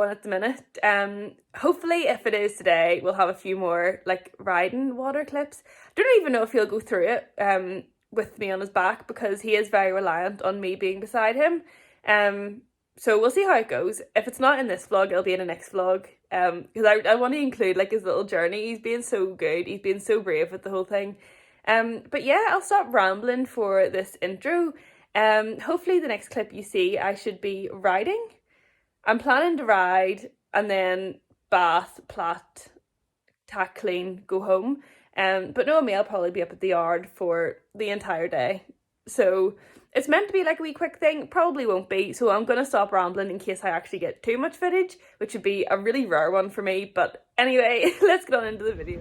going at the minute. Hopefully if it is today, we'll have a few more like riding water clips. I don't even know if he'll go through it with me on his back, because he is very reliant on me being beside him. So we'll see how it goes. If it's not in this vlog, it'll be in the next vlog. Because I want to include like his little journey. He's been so good. He's been so brave with the whole thing. But yeah, I'll stop rambling for this intro. Hopefully the next clip you see, I should be riding. I'm planning to ride and then bath, plait, tack clean, go home. But knowing me, I'll probably be up at the yard for the entire day. So it's meant to be like a wee quick thing, probably won't be. So I'm going to stop rambling in case I actually get too much footage, which would be a really rare one for me. But anyway, let's get on into the video.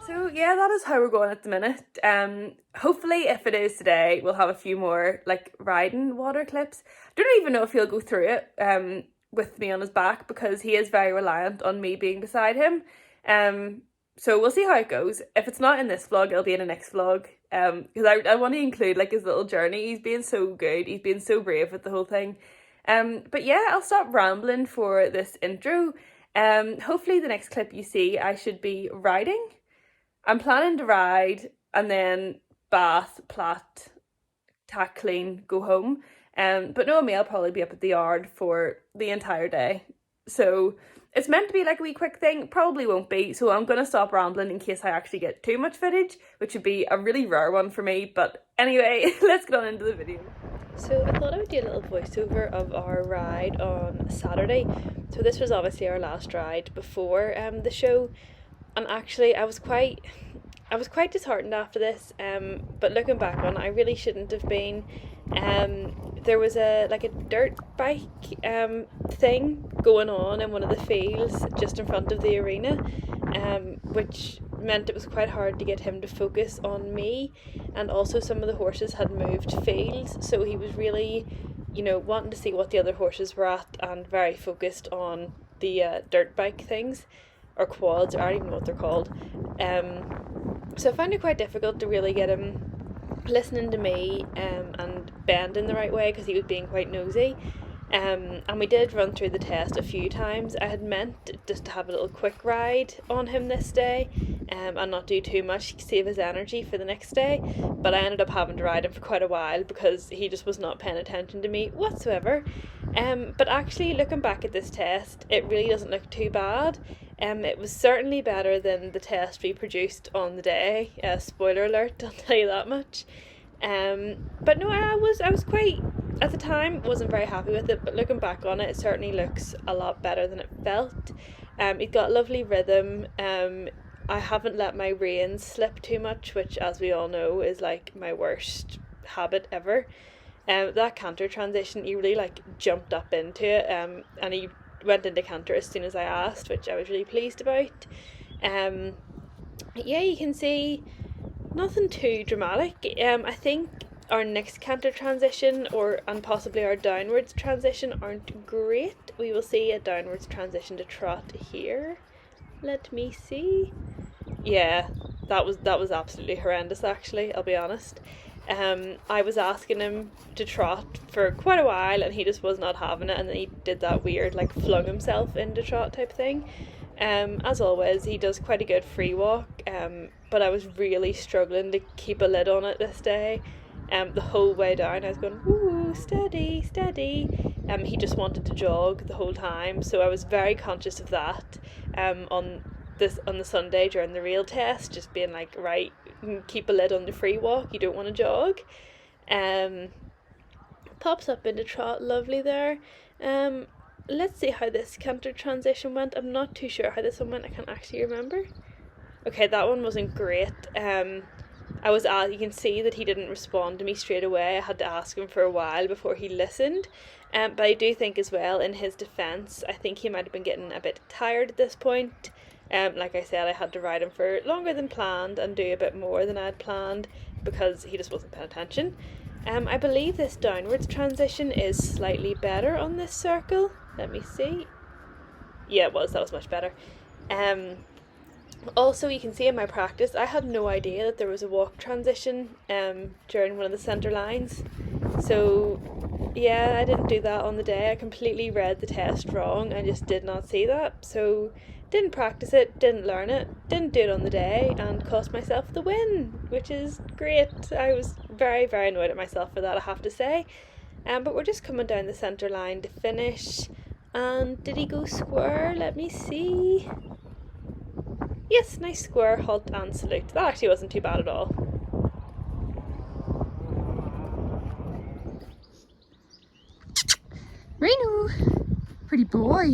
So yeah, that is how we're going at the minute. Hopefully if it is today, we'll have a few more like riding water clips. I don't even know if he'll go through it with me on his back, because he is very reliant on me being beside him. So we'll see how it goes. If it's not in this vlog, it'll be in the next vlog. Because I want to include like his little journey. He's been so good. He's been so brave with the whole thing. But yeah, I'll stop rambling for this intro. Hopefully the next clip you see, I should be riding. I'm planning to ride and then bath, plait, tack clean, go home. But knowing me, I'll probably be up at the yard for the entire day. So it's meant to be like a wee quick thing, probably won't be. So I'm going to stop rambling in case I actually get too much footage, which would be a really rare one for me. But anyway, let's get on into the video. So I thought I would do a little voiceover of our ride on Saturday. So this was obviously our last ride before the show. And actually I was quite disheartened after this, but looking back on it, I really shouldn't have been. There was a dirt bike thing going on in one of the fields just in front of the arena, which meant it was quite hard to get him to focus on me, and also some of the horses had moved fields, so he was really, wanting to see what the other horses were at and very focused on the dirt bike things, or quads, or I don't even know what they're called. So I found it quite difficult to really get him listening to me and bending the right way, because he was being quite nosy. And we did run through the test a few times. I had meant just to have a little quick ride on him this day, and not do too much, save his energy for the next day, but I ended up having to ride him for quite a while because he just was not paying attention to me whatsoever. But actually, looking back at this test, it really doesn't look too bad. It was certainly better than the test we produced on the day. Spoiler alert, I'll tell you that much. But no, I was quite At the time, wasn't very happy with it, but looking back on it, it certainly looks a lot better than it felt. It got lovely rhythm. I haven't let my reins slip too much, which, as we all know, is like my worst habit ever. That canter transition, he really like jumped up into it, and he went into canter as soon as I asked, which I was really pleased about. Yeah, you can see nothing too dramatic. I think our next canter transition and possibly our downwards transition aren't great. We will see a downwards transition to trot here. Let me see. Yeah, that was absolutely horrendous, actually, I'll be honest. I was asking him to trot for quite a while and he just was not having it, and then he did that weird like flung himself into trot type thing. As always, he does quite a good free walk, but I was really struggling to keep a lid on it this day. The whole way down I was going, ooh, steady, steady. He just wanted to jog the whole time, so I was very conscious of that. On the Sunday during the real test, just being like, right, keep a lid on the free walk, you don't want to jog. Pops up into trot, lovely there. Let's see how this canter transition went. I'm not too sure how this one went, I can't actually remember. Okay, that one wasn't great. You can see that he didn't respond to me straight away. I had to ask him for a while before he listened. But I do think as well, in his defence, I think he might have been getting a bit tired at this point. Like I said, I had to ride him for longer than planned and do a bit more than I had planned because he just wasn't paying attention. I believe this downwards transition is slightly better on this circle. Let me see. Yeah, that was much better. Also, you can see in my practice, I had no idea that there was a walk transition during one of the centre lines. So, yeah, I didn't do that on the day. I completely read the test wrong. I just did not see that. So, didn't practice it, didn't learn it, didn't do it on the day, and cost myself the win, which is great. I was very, very annoyed at myself for that, I have to say. But we're just coming down the centre line to finish. And did he go square? Let me see. Yes, nice square, halt and salute. That actually wasn't too bad at all. Moreno, pretty boy.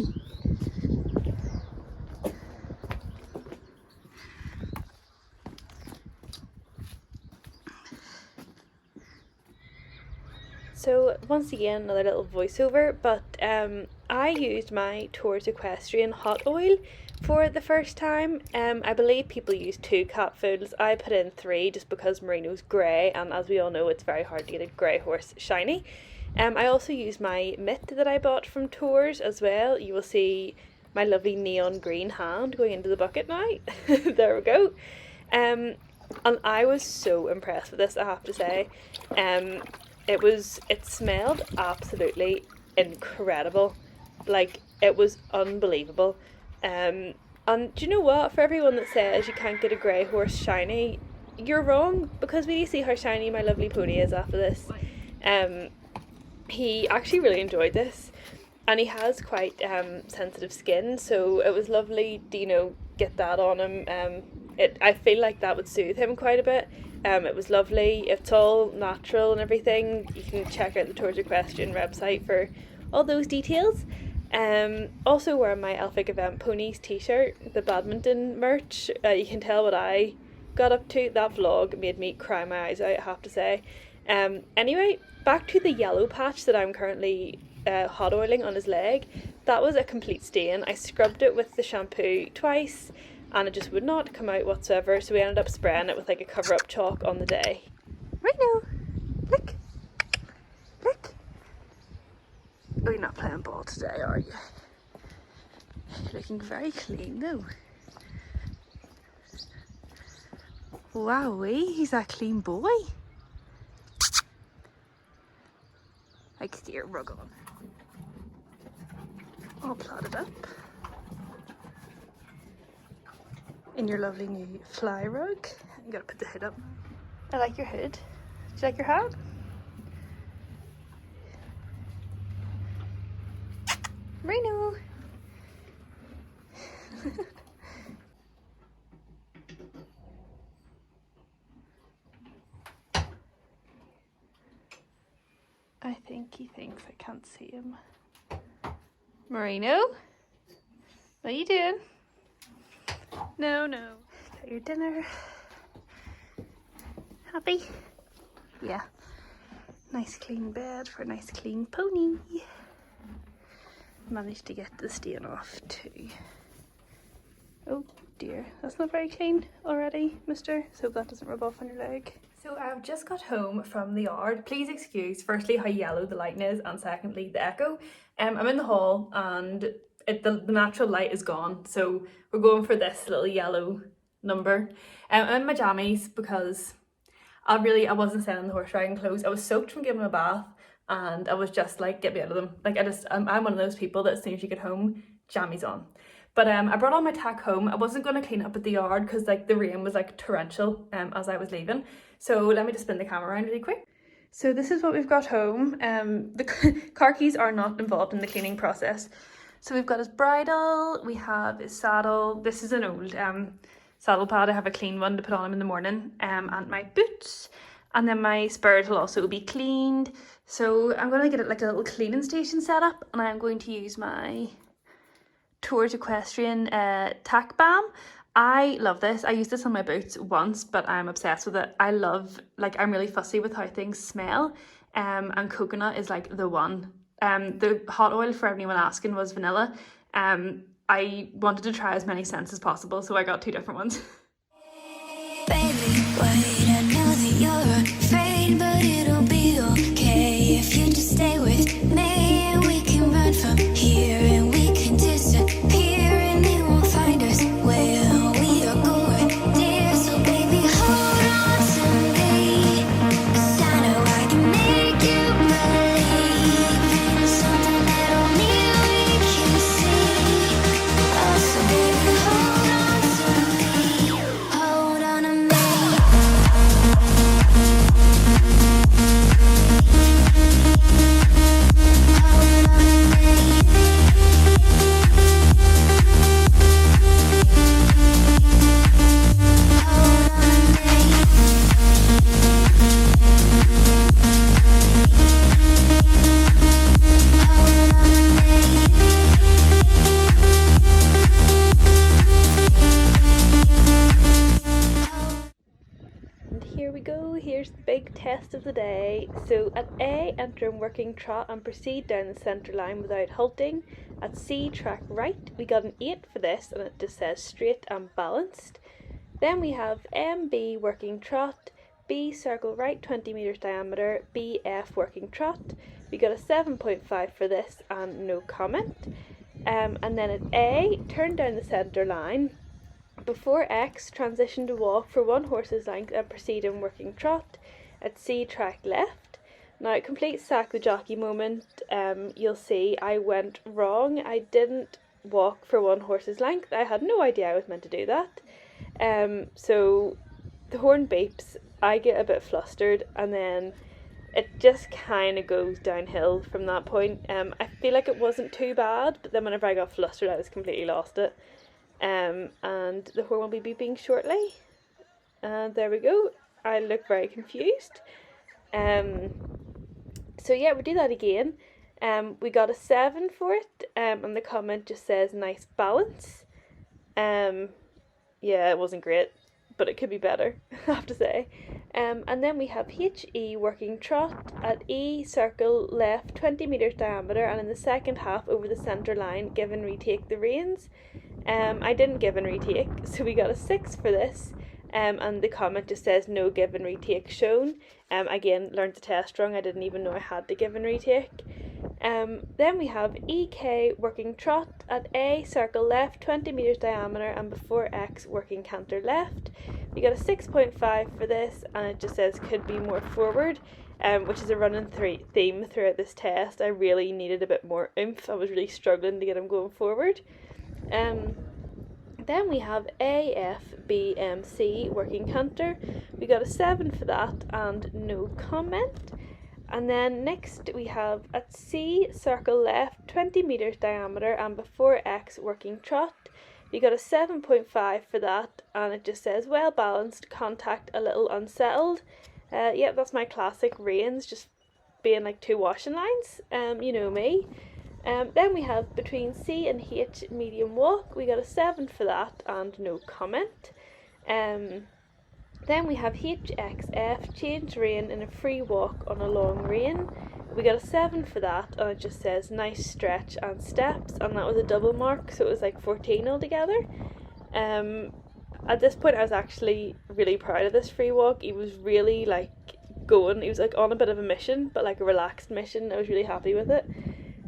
So once again, another little voiceover, but I used my Tours Equestrian hot oil for the first time. I believe people use 2 capfuls. I put in 3 just because Moreno's grey, and as we all know, it's very hard to get a grey horse shiny. I also used my mitt that I bought from Tours as well. You will see my lovely neon green hand going into the bucket now. There we go. And I was so impressed with this, I have to say. It smelled absolutely incredible. Like, it was unbelievable. And do you know what? For everyone that says you can't get a grey horse shiny, you're wrong, because we see how shiny my lovely pony is after this. He actually really enjoyed this, and he has quite sensitive skin, so it was lovely to, get that on him. I feel like that would soothe him quite a bit. It was lovely. It's all natural and everything. You can check out the Tours Equestrian website for all those details. Also wearing my Elphick Event Ponies t-shirt, the badminton merch. You can tell what I got up to. That vlog made me cry my eyes out, I have to say. Anyway, back to the yellow patch that I'm currently hot oiling on his leg. That was a complete stain. I scrubbed it with the shampoo twice and it just would not come out whatsoever, so we ended up spraying it with like a cover-up chalk on the day. Right now, look. Oh, you're not playing ball today, are you? You're looking very clean though. Wowee, he's a clean boy. I can see your rug on. All plotted up. In your lovely new fly rug. You gotta put the hood up. I like your hood. Do you like your hat? Moreno. I think he thinks I can't see him. Moreno? What are you doing? No, no. Got your dinner. Happy? Yeah. Nice clean bed for a nice clean pony. Managed to get the stain off too. Oh dear, that's not very clean already, mister. So that doesn't rub off on your leg. So I've just got home from the yard. Please excuse firstly how yellow the lighting is and secondly the echo. I'm in the hall and the natural light is gone, so we're going for this little yellow number. I'm in my jammies because I wasn't selling the horse riding clothes. I was soaked from giving them a bath and I was just like, get me out of them. Like I'm one of those people that as soon as you get home, jammies on. But I brought all my tack home. I wasn't going to clean up at the yard because like the rain was like torrential as I was leaving. So let me just spin the camera around really quick. So this is what we've got home. The car keys are not involved in the cleaning process. So we've got his bridle, we have his saddle. This is an old saddle pad. I have a clean one to put on him in the morning. And my boots. And then my spurs will also be cleaned. So I'm going to get it like a little cleaning station set up. And I'm going to use my Copa Equestrian tack balm. I love this. I used this on my boots once, but I'm obsessed with it. I'm really fussy with how things smell. And coconut is like the one. The hot oil, for anyone asking, was vanilla. I wanted to try as many scents as possible, so I got 2 different ones. Baby, wait, I know that you're afraid, but it'll be okay if you just stay with me and we can run from here and we can disappear and they won't find us where we are going, dear. So baby, hold on to me, 'cause I know I can make you believe in something that only we can see. Oh, so baby, hold on to me, hold on to me. And here we go, here's the big test of the day. So at A, enter in working trot and proceed down the centre line without halting. At C, track right. We got an 8 for this and it just says straight and balanced. Then we have MB working trot, B circle right 20 metres diameter, BF working trot. We got a 7.5 for this and no comment. And then at A, turn down the centre line. Before X, transition to walk for 1 horse's length and proceed in working trot. At C, track left. Now, complete sack the jockey moment. You'll see I went wrong. I didn't walk for 1 horse's length. I had no idea I was meant to do that. So the horn beeps, I get a bit flustered, and then it just kind of goes downhill from that point. I feel like it wasn't too bad, but then whenever I got flustered, I just completely lost it. And the horn will be beeping shortly. And there we go. I look very confused. So yeah, we'll do that again. We got a 7 for it. And the comment just says nice balance. Yeah, it wasn't great, but it could be better, I have to say. And then we have HE working trot. At E, circle left 20 metres diameter, and in the second half over the centre line, give and retake the reins. I didn't give and retake, so we got a 6 for this. And the comment just says no give and retake shown. Again, learned the test wrong. I didn't even know I had to give and retake. Then we have EK working trot. At A, circle left 20 metres diameter, and before X, working canter left. We got a 6.5 for this, and it just says could be more forward, which is a running theme throughout this test. I really needed a bit more oomph. I was really struggling to get him going forward. Then we have AFBMC working canter. We got a 7 for that and no comment. And then next we have at C, circle left 20 metres diameter, and before X, working trot. We got a 7.5 for that, and it just says well balanced, contact a little unsettled. Yep, that's my classic reins, just being like 2 washing lines, you know me. Then we have between C and H medium walk, we got a 7 for that and no comment. Then we have HXF change rein in a free walk on a long rein. We got a 7 for that, and it just says nice stretch and steps, and that was a double mark, so it was like 14 altogether. At this point I was actually really proud of this free walk. He was really like going, he was like on a bit of a mission, but like a relaxed mission. I was really happy with it.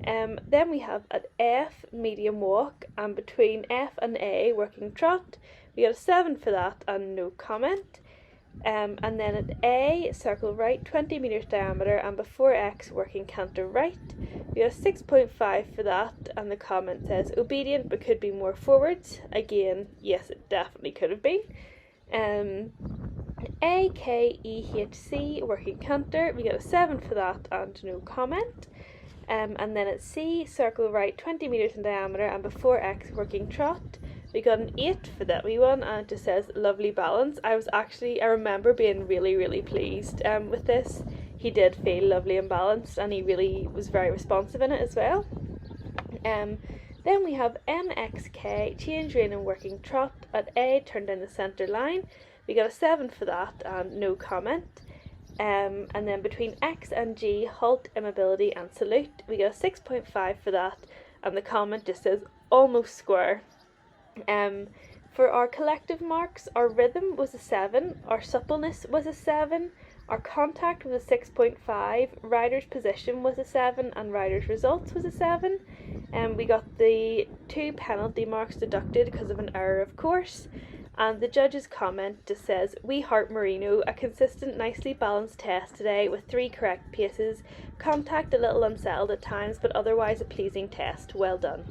Then we have an F medium walk, and between F and A working trot, we got a 7 for that and no comment. And then at A circle right 20 meters diameter, and before X working canter right, we got a 6.5 for that, and the comment says obedient but could be more forwards. Again, yes, it definitely could have been. AKEHC working canter, we got a 7 for that and no comment. And then at C circle right 20 meters in diameter, and before X working trot, we got an 8 for that wee one, and it just says lovely balance. I remember being really pleased with this. He did feel lovely and balanced, and he really was very responsive in it as well. Then we have MXK change rein and working trot at A turned in the centre line. We got a 7 for that and no comment. And then between X and G halt, immobility and salute, we got a 6.5 for that, and the comment just says almost square. For our collective marks, our rhythm was a 7, our suppleness was a 7, our contact was a 6.5, rider's position was a 7, and rider's results was a 7. We got the 2 penalty marks deducted because of an error, of course. And the judge's comment just says, "We heart Moreno, a consistent, nicely balanced test today with 3 correct paces, contact a little unsettled at times, but otherwise a pleasing test. Well done."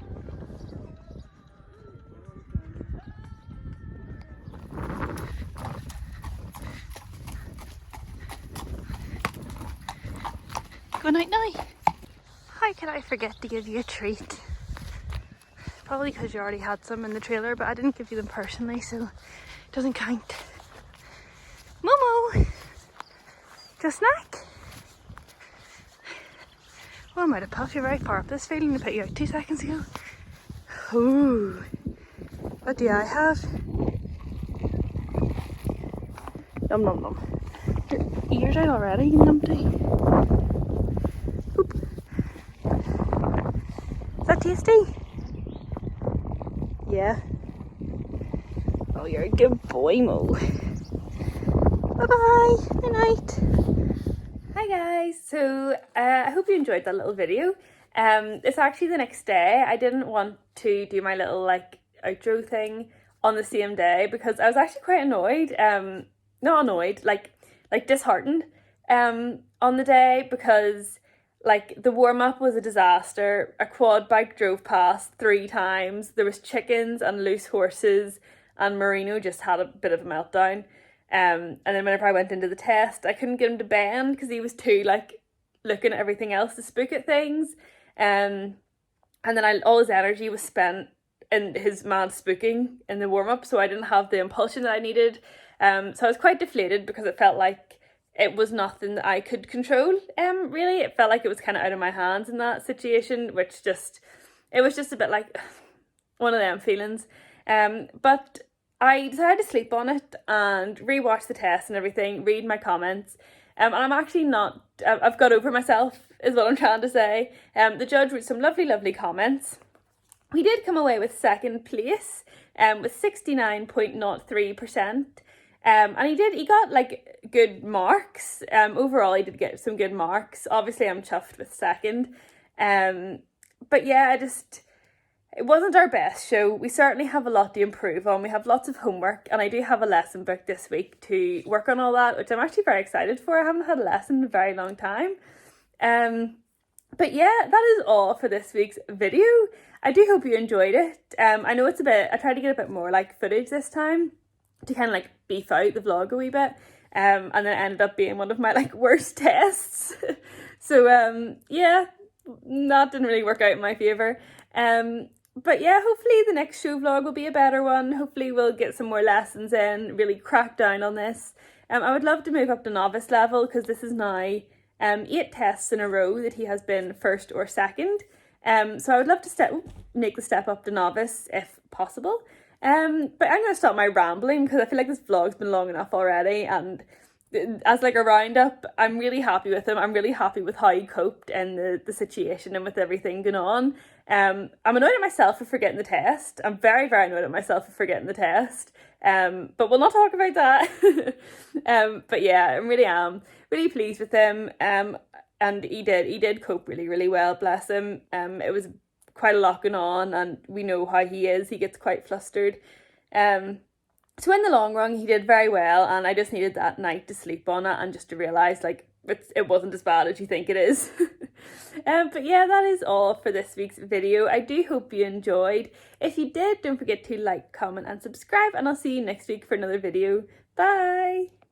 Good night now. How could I forget to give you a treat? Probably because you already had some in the trailer, but I didn't give you them personally, so it doesn't count. Momo! Do a snack? Oh, I might have puffed you very far up this field and I put you out 2 seconds ago. Ooh. What do I have? Num num num. Your ears out already, you numpty. Oop. Is that tasty? Yeah. Oh, you're a good boy, Mo. Bye-bye. Good night. Hi guys, so I hope you enjoyed that little video. It's actually the next day. I didn't want to do my little like outro thing on the same day because I was actually quite annoyed, not annoyed, like disheartened on the day because like the warm-up was a disaster. A quad bike drove past 3 times. There was chickens and loose horses, and Moreno just had a bit of a meltdown. And then whenever I went into the test, I couldn't get him to bend because he was too like looking at everything else to spook at things. And then all his energy was spent in his mad spooking in the warm-up, so I didn't have the impulsion that I needed. So I was quite deflated because it felt like it was nothing that I could control, really. It felt like it was kind of out of my hands in that situation, which it was just a bit like one of them feelings. But I decided to sleep on it and rewatch the test and everything, read my comments. And I'm actually not, I've got over myself, is what I'm trying to say. The judge wrote some lovely comments. We did come away with 2nd place, with 69.03%. And he got like good marks. Overall he did get some good marks. Obviously I'm chuffed with 2nd. But yeah, it wasn't our best show. We certainly have a lot to improve on. We have lots of homework, and I do have a lesson booked this week to work on all that, which I'm actually very excited for. I haven't had a lesson in a very long time. But yeah, that is all for this week's video. I do hope you enjoyed it. I know I tried to get a bit more like footage this time to kind of like beef out the vlog a wee bit. And then it ended up being one of my like worst tests. So yeah, that didn't really work out in my favour. But yeah, hopefully the next show vlog will be a better one. Hopefully we'll get some more lessons in, really crack down on this. I would love to move up to novice level because this is now 8 tests in a row that he has been first or second. So I would love to make the step up to novice if possible. But I'm going to stop my rambling because I feel like this vlog's been long enough already, and as like a roundup, I'm really happy with him. I'm really happy with how he coped in the situation and with everything going on. I'm annoyed at myself for forgetting the test. I'm very, very annoyed at myself for forgetting the test. But we'll not talk about that. But yeah, I really am really pleased with him. And he did cope really, really well, bless him. It was quite a lot going on, and we know how he is. He gets quite flustered. So in the long run, he did very well, and I just needed that night to sleep on it and just to realise like it wasn't as bad as you think it is. But yeah, that is all for this week's video. I do hope you enjoyed. If you did, don't forget to like, comment and subscribe, and I'll see you next week for another video. Bye!